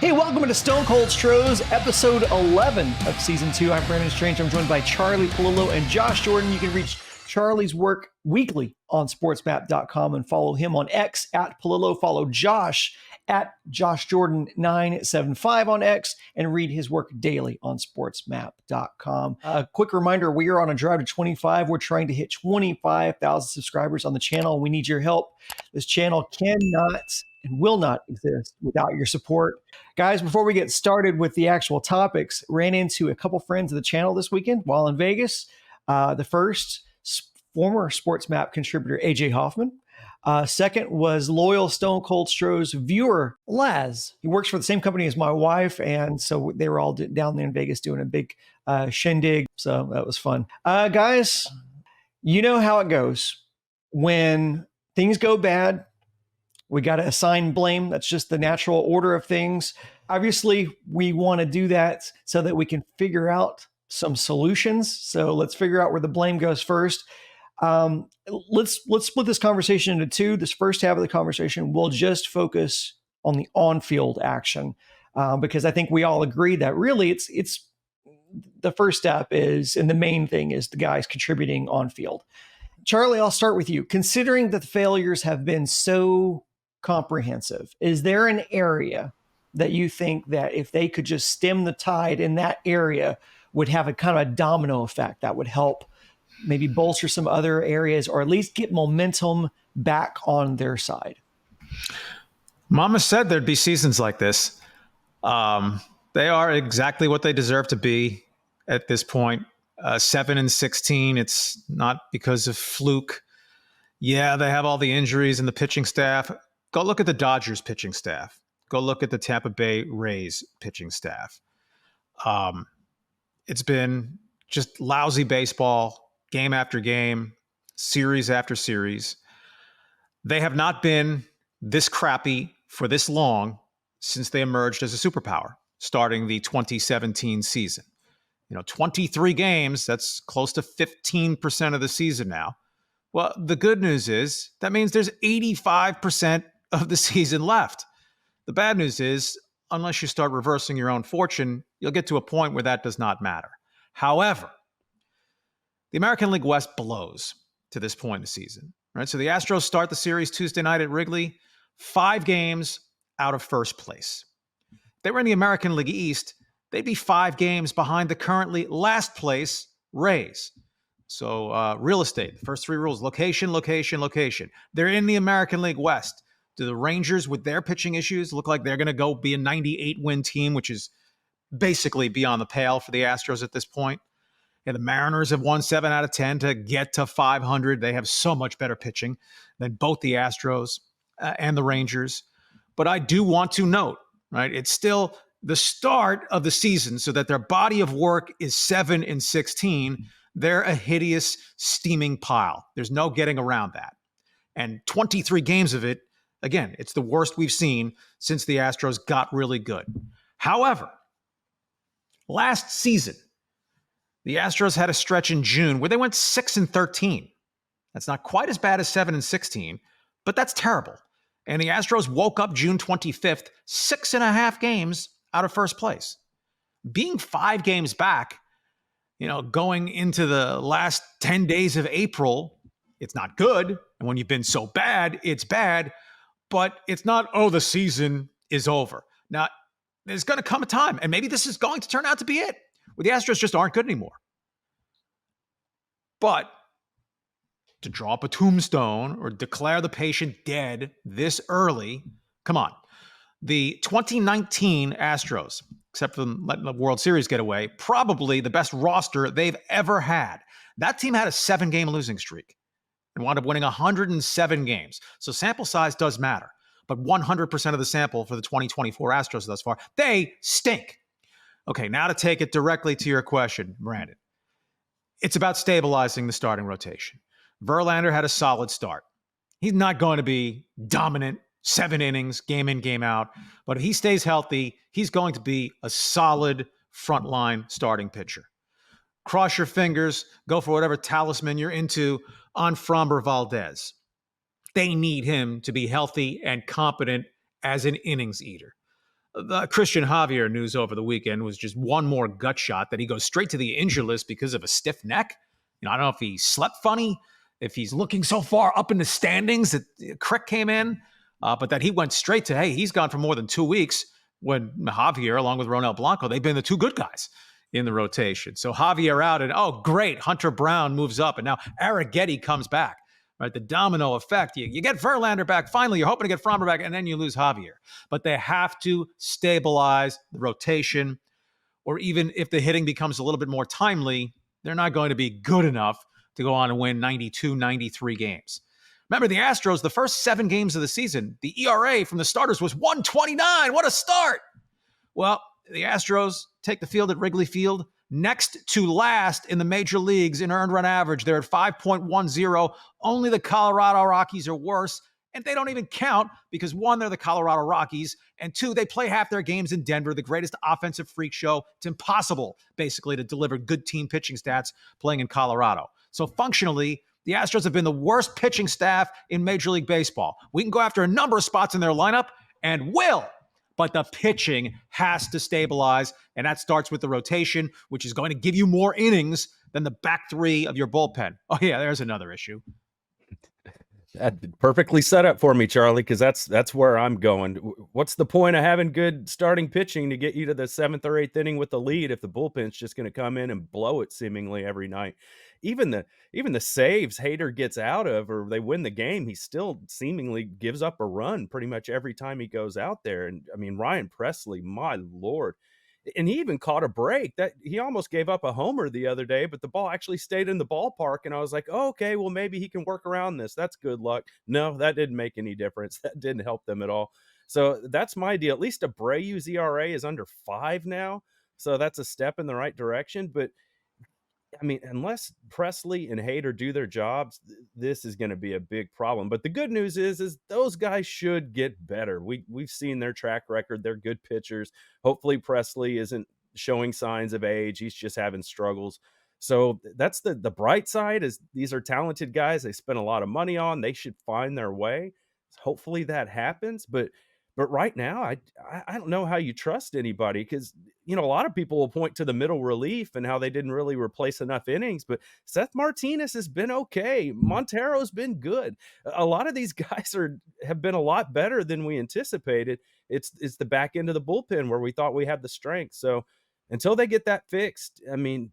Hey, welcome to Stone Cold Stros, episode 11 of season 2. I'm Brandon Strange. I'm joined by Charlie Polillo and Josh Jordan. You can reach Charlie's work weekly on sportsmap.com and follow him on X at Polillo. Follow Josh at JoshJordan975 on X and read his work daily on sportsmap.com. A quick reminder, we are on a drive to 25. We're trying to hit 25,000 subscribers on the channel. We need your help. This channel cannot and will not exist without your support. Guys, before we get started with the actual topics, ran into a couple friends of the channel this weekend while in Vegas. The first, former Sports Map contributor AJ Hoffman. Second was loyal Stone Cold Stros viewer Laz. He works for the same company as my wife, and so they were all down there in Vegas doing a big shindig. So that was fun. Guys, you know how it goes. When things go bad, we got to assign blame. That's just the natural order of things. Obviously, we want to do that so that we can figure out some solutions. So let's figure out where the blame goes first. Let's split this conversation into two. This first half of the conversation will just focus on the on-field action, because I think we all agree that really it's the first step is, and the main thing is the guys contributing on field. Charlie, I'll start with you. Considering that the failures have been so comprehensive, is there an area that you think that if they could just stem the tide in that area would have a kind of a domino effect that would help maybe bolster some other areas or at least get momentum back on their side? Mama said there'd be seasons like this. They are exactly what they deserve to be at this point. 7-16. It's not because of fluke. Yeah, they have all the injuries and the pitching staff. Go look at the Dodgers pitching staff. Go look at the Tampa Bay Rays pitching staff. It's been just lousy baseball, game after game, series after series. They have not been this crappy for this long since they emerged as a superpower, starting the 2017 season. 23 games, that's close to 15% of the season now. Well, the good news is that means there's 85% of the season left. The bad news is, unless you start reversing your own fortune, you'll get to a point where that does not matter. However, the American League West blows to this point in the season, right? So the Astros start the series Tuesday night at Wrigley, 5 games out of first place. If they were in the American League East, they'd be 5 games behind the currently last place Rays. So real estate, the first 3 rules: location, location, location. They're in the American League West. Do the Rangers, with their pitching issues, look like they're going to go be a 98-win team, which is basically beyond the pale for the Astros at this point? And the Mariners have won 7 out of 10 to get to 500. They have so much better pitching than both the Astros and the Rangers. But I do want to note, right, it's still the start of the season, so that their body of work is 7-16. They're a hideous, steaming pile. There's no getting around that. And 23 games of it, again, it's the worst we've seen since the Astros got really good. However, last season, the Astros had a stretch in June where they went 6-13. That's not quite as bad as 7-16, but that's terrible. And the Astros woke up June 25th, 6.5 games out of first place. Being 5 games back, going into the last 10 days of April, it's not good. And when you've been so bad, it's bad. But it's not, the season is over. Now, there's going to come a time, and maybe this is going to turn out to be it, where the Astros just aren't good anymore. But to draw up a tombstone or declare the patient dead this early, come on. The 2019 Astros, except for them letting the World Series get away, probably the best roster they've ever had. That team had a 7-game losing streak and wound up winning 107 games. So sample size does matter. But 100% of the sample for the 2024 Astros thus far, they stink. Okay, now to take it directly to your question, Brandon. It's about stabilizing the starting rotation. Verlander had a solid start. He's not going to be dominant, 7 innings, game in, game out. But if he stays healthy, he's going to be a solid frontline starting pitcher. Cross your fingers, go for whatever talisman you're into on Framber Valdez. They need him to be healthy and competent as an innings eater. The Christian Javier news over the weekend was just one more gut shot that he goes straight to the injured list because of a stiff neck. I don't know if he slept funny, if he's looking so far up in the standings that Crick came in, but that he went straight to, hey, he's gone for more than 2 weeks when Javier, along with Ronel Blanco, they've been the two good guys in the rotation. So Javier out, and oh, great, Hunter Brown moves up, and now Arrighetti comes back. Right, the domino effect. You get Verlander back. Finally, you're hoping to get Frommer back, and then you lose Javier. But they have to stabilize the rotation, or even if the hitting becomes a little bit more timely, they're not going to be good enough to go on and win 92, 93 games. Remember, the Astros, the first 7 games of the season, the ERA from the starters was 1.29. What a start! Well, the Astros take the field at Wrigley Field next to last in the major leagues in earned run average. They're at 5.10. Only the Colorado Rockies are worse, and they don't even count because, 1, they're the Colorado Rockies, and 2, they play half their games in Denver, the greatest offensive freak show. It's impossible, basically, to deliver good team pitching stats playing in Colorado. So functionally, the Astros have been the worst pitching staff in Major League Baseball. We can go after a number of spots in their lineup, and will. But the pitching has to stabilize, and that starts with the rotation, which is going to give you more innings than the back 3 of your bullpen. Oh, yeah, there's another issue. That perfectly set up for me, Charlie, because that's where I'm going. What's the point of having good starting pitching to get you to the 7th or 8th inning with the lead if the bullpen's just going to come in and blow it seemingly every night? Even the saves Hader gets out of, or they win the game, he still seemingly gives up a run pretty much every time he goes out there. And I mean, Ryan Presley, my Lord. And he even caught a break that he almost gave up a homer the other day, but the ball actually stayed in the ballpark. And I was like, oh, okay, well, maybe he can work around this. That's good luck. No, that didn't make any difference. That didn't help them at all. So that's my deal. At least Abreu's ERA is under 5 now. So that's a step in the right direction. But I mean, unless Presley and Hader do their jobs, this is going to be a big problem. But the good news is those guys should get better. We've seen their track record. They're good pitchers. Hopefully Presley isn't showing signs of age. He's just having struggles. So that's the bright side, is these are talented guys they spent a lot of money on. They should find their way. Hopefully that happens. But right now, I don't know how you trust anybody, because, a lot of people will point to the middle relief and how they didn't really replace enough innings. But Seth Martinez has been okay. Montero's been good. A lot of these guys have been a lot better than we anticipated. It's the back end of the bullpen where we thought we had the strength. So until they get that fixed, I mean,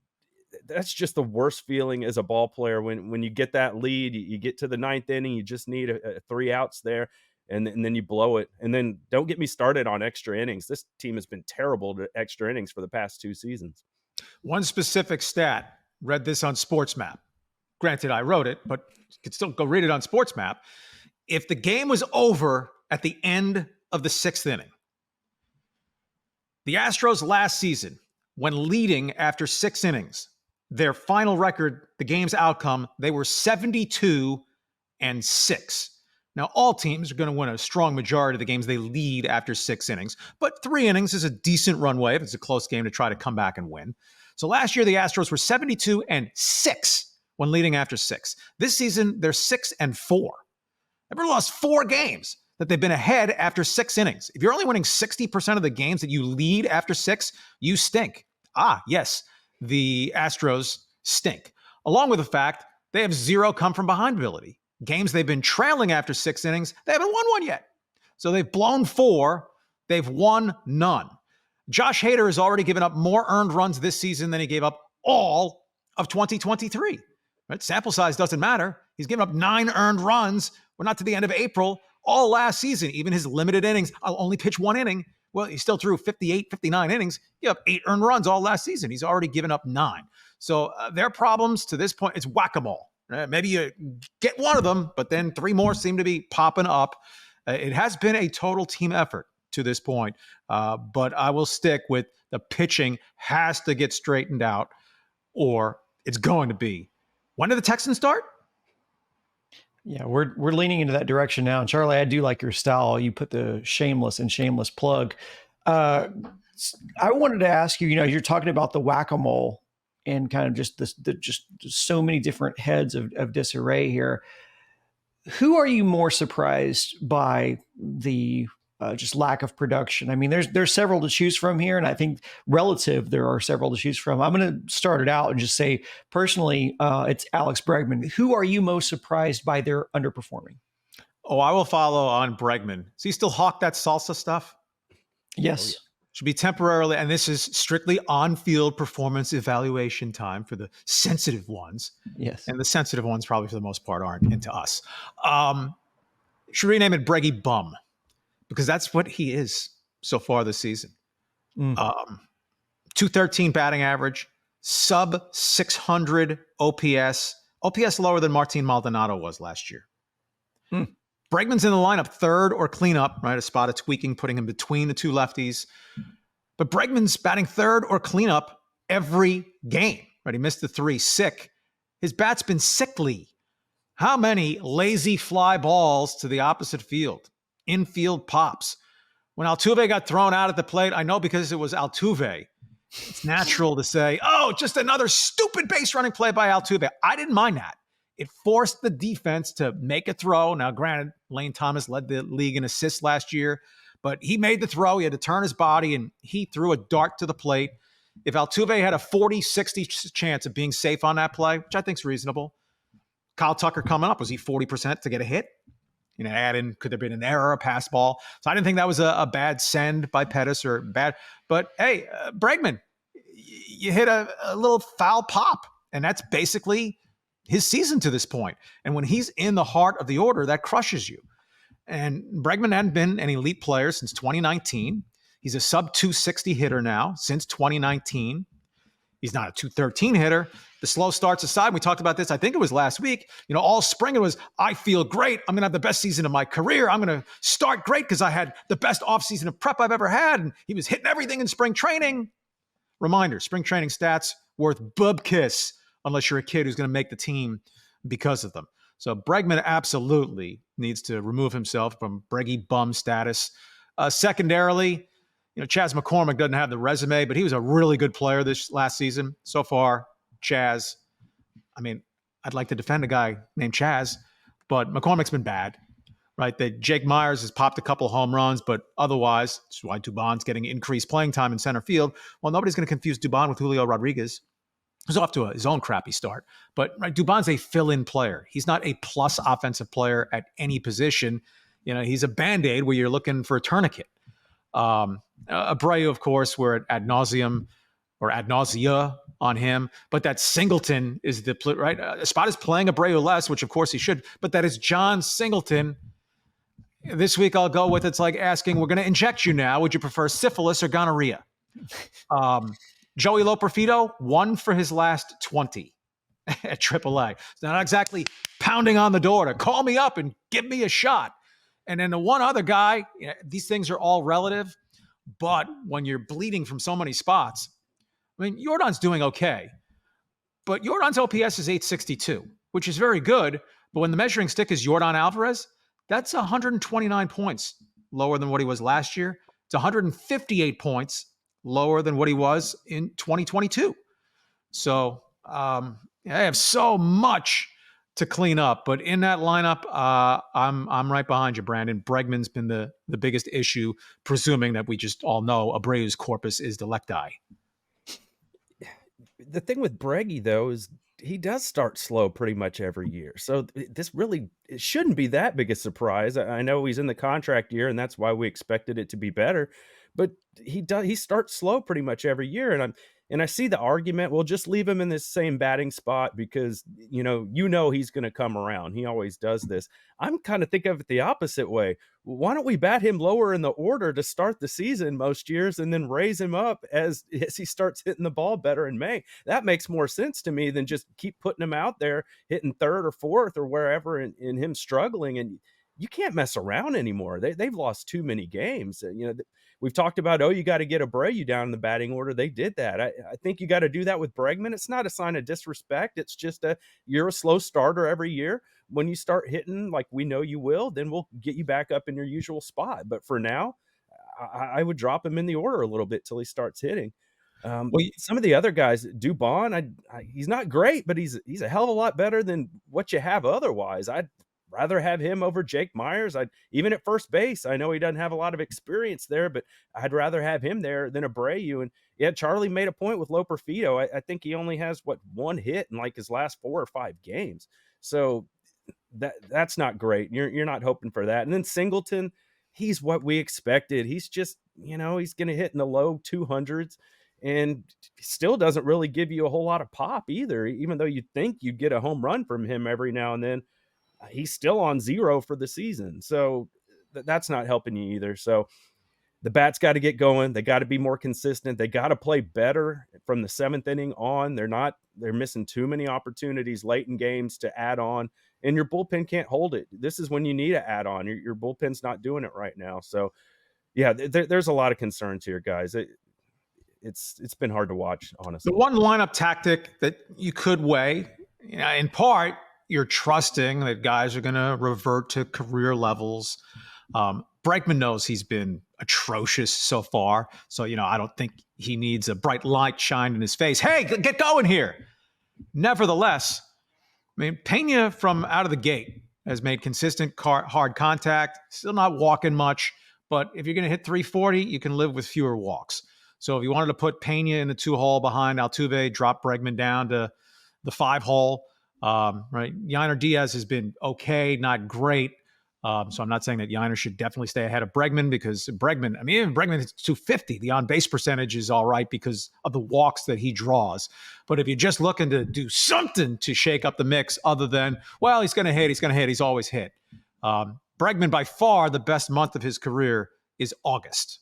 that's just the worst feeling as a ball player when you get that lead. You get to the 9th inning, you just need 3 outs there. And then you blow it. And then don't get me started on extra innings. This team has been terrible to extra innings for the past 2 seasons. One specific stat, read this on SportsMap. Granted, I wrote it, but you could still go read it on SportsMap. If the game was over at the end of the 6th inning, the Astros last season, when leading after 6 innings, their final record, the game's outcome, they were 72-6. Now, all teams are going to win a strong majority of the games they lead after 6 innings, but 3 innings is a decent runway if it's a close game to try to come back and win. So last year, the Astros were 72-6 when leading after 6. This season, they're 6-4. They've ever lost 4 games that they've been ahead after 6 innings. If you're only winning 60% of the games that you lead after 6, you stink. Yes, the Astros stink. Along with the fact they have 0 come from behind ability. Games they've been trailing after 6 innings, they haven't won one yet. So they've blown 4, they've won none. Josh Hader has already given up more earned runs this season than he gave up all of 2023. Right? Sample size doesn't matter. He's given up 9 earned runs. We're not to the end of April. All last season, even his limited innings, I'll only pitch 1 inning. Well, he still threw 58, 59 innings. He gave up 8 earned runs all last season. He's already given up 9. So their problems to this point, it's whack-a-mole. Maybe you get one of them, but then 3 more seem to be popping up. It has been a total team effort to this point, but I will stick with the pitching has to get straightened out, or it's going to be. When did the Texans start? Yeah, we're leaning into that direction now. And Charlie, I do like your style. You put the shameless plug. I wanted to ask you, you're talking about the whack-a-mole and kind of just just so many different heads of disarray here. Who are you more surprised by the just lack of production. I mean, there's several to choose from here, and I think relative there are several to choose from. I'm going to start it out and just say personally, it's Alex Bregman. Who are you most surprised by their underperforming? Oh, I will follow on Bregman. Does he still hawk that salsa stuff? Yes. Oh, yeah. Should be temporarily, and this is strictly on-field performance evaluation time for the sensitive ones. Yes. And the sensitive ones probably for the most part aren't into us. Should rename it Breggy Bum, because that's what he is so far this season. 213 batting average, sub 600 OPS lower than Martin Maldonado was last year. Bregman's in the lineup third or cleanup, right? A spot of tweaking, putting him between the two lefties. But Bregman's batting third or cleanup every game, right? He missed the 3, sick. His bat's been sickly. How many lazy fly balls to the opposite field? Infield pops. When Altuve got thrown out at the plate, I know because it was Altuve, it's natural to say, oh, just another stupid base running play by Altuve. I didn't mind that. It forced the defense to make a throw. Now, granted, Lane Thomas led the league in assists last year, but he made the throw. He had to turn his body, and he threw a dart to the plate. If Altuve had a 40-60 chance of being safe on that play, which I think is reasonable, Kyle Tucker coming up, was he 40% to get a hit? Add in, could there have been an error, a pass ball? So I didn't think that was a bad send by Pettis or bad. But, hey, Bregman, you hit a little foul pop, and that's basically his season to this point. And when he's in the heart of the order, that crushes you. And Bregman hadn't been an elite player since 2019. He's a sub 260 hitter now since 2019. He's not a 213 hitter. The slow starts aside, we talked about this, I think it was last week. All spring it was, I feel great. I'm going to have the best season of my career. I'm going to start great because I had the best offseason of prep I've ever had. And he was hitting everything in spring training. Reminder, spring training stats worth bub kiss unless you're a kid who's going to make the team because of them. So Bregman absolutely needs to remove himself from Breggy bum status. Secondarily, Chas McCormick doesn't have the resume, but he was a really good player this last season. So far, Chas, I mean, I'd like to defend a guy named Chas, but McCormick's been bad, right? That Jake Myers has popped a couple home runs, but otherwise, that's why Dubon's getting increased playing time in center field. Well, nobody's going to confuse Dubon with Julio Rodriguez. He's off to his own crappy start. But right, Dubon's a fill-in player. He's not a plus offensive player at any position. He's a Band-Aid where you're looking for a tourniquet. Abreu, of course, we're ad nauseum or ad nausea on him. But that Singleton is the right. Spot is playing Abreu less, which of course he should. But that is John Singleton. This week I'll go with, it's like asking, we're going to inject you now. Would you prefer syphilis or gonorrhea? Joey Loperfido, 1 for his last 20 at AAA. It's not exactly pounding on the door to call me up and give me a shot. And then the one other guy, these things are all relative, but when you're bleeding from so many spots, I mean, Jordan's doing okay, but Jordan's OPS is 862, which is very good. But when the measuring stick is Jordan Alvarez, that's 129 points lower than what he was last year. It's 158 points lower than what he was in 2022. So I have so much to clean up, but in that lineup, I'm right behind you, Brandon. Bregman's been the biggest issue, presuming that we just all know Abreu's corpus is delicti. The thing with Breggy, though, is he does start slow pretty much every year. So this really, it shouldn't be that big a surprise. I know he's in the contract year, and that's why we expected it to be better. But he starts slow pretty much every year, and I see the argument, well, just leave him in this same batting spot because he's going to come around. He always does this. I'm kind of thinking of it the opposite way. Why don't we bat him lower in the order to start the season most years and then raise him up as he starts hitting the ball better in May? That makes more sense to me than just keep putting him out there hitting third or fourth or wherever in him struggling. And you can't mess around anymore. They've lost too many games. We've talked about, you got to get Abreu down in the batting order. They did that. I think you got to do that with Bregman. It's not a sign of disrespect. It's just you're a slow starter every year. When you start hitting like we know you will, then we'll get you back up in your usual spot. But for now, I would drop him in the order a little bit till he starts hitting. Some of the other guys, Dubon, he's not great, but he's a hell of a lot better than what you have otherwise. rather have him over Jake Myers. Even at first base, I know he doesn't have a lot of experience there, but I'd rather have him there than Abreu. And yeah, Charlie made a point with Loperfido. I think he only has one hit in like his last 4 or 5 games. So that's not great. You're not hoping for that. And then Singleton, he's what we expected. He's just, he's going to hit in the low 200s and still doesn't really give you a whole lot of pop either. Even though you'd think you'd get a home run from him every now and then, he's still on 0 for the season. So that's not helping you either. So the bats got to get going. They got to be more consistent. They got to play better from the 7th inning on. They're missing too many opportunities late in games to add on, and your bullpen can't hold it. This is when you need to add on. Your bullpen's not doing it right now. So yeah, there's a lot of concerns here, guys. It's been hard to watch, honestly. The one lineup tactic that you could weigh, in part, you're trusting that guys are going to revert to career levels. Bregman knows he's been atrocious so far. So, I don't think he needs a bright light shined in his face. Hey, get going here. Nevertheless, Pena from out of the gate has made consistent hard contact, still not walking much. But if you're going to hit 340, you can live with fewer walks. So if you wanted to put Pena in the 2-hole behind Altuve, drop Bregman down to the 5-hole, right? Yainer Diaz has been okay, not great. So I'm not saying that Yainer should definitely stay ahead of Bregman, because Bregman, even Bregman is 250. The on-base percentage is all right because of the walks that he draws. But if you're just looking to do something to shake up the mix other than, well, he's going to hit, he's always hit. Bregman, by far, the best month of his career is August.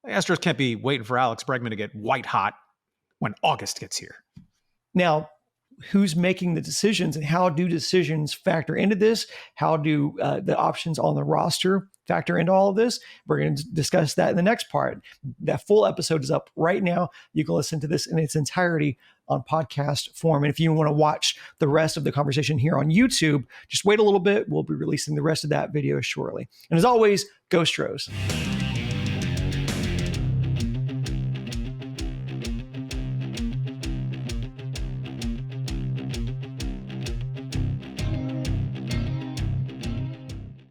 The Astros can't be waiting for Alex Bregman to get white hot when August gets here. Now, who's making the decisions, and how do decisions factor into this? How do the options on the roster factor into all of this? We're going to discuss that in the next part. That full episode is up right now. You can listen to this in its entirety on podcast form. And if you want to watch the rest of the conversation here on YouTube, just wait a little bit. We'll be releasing the rest of that video shortly. And as always, go Stros.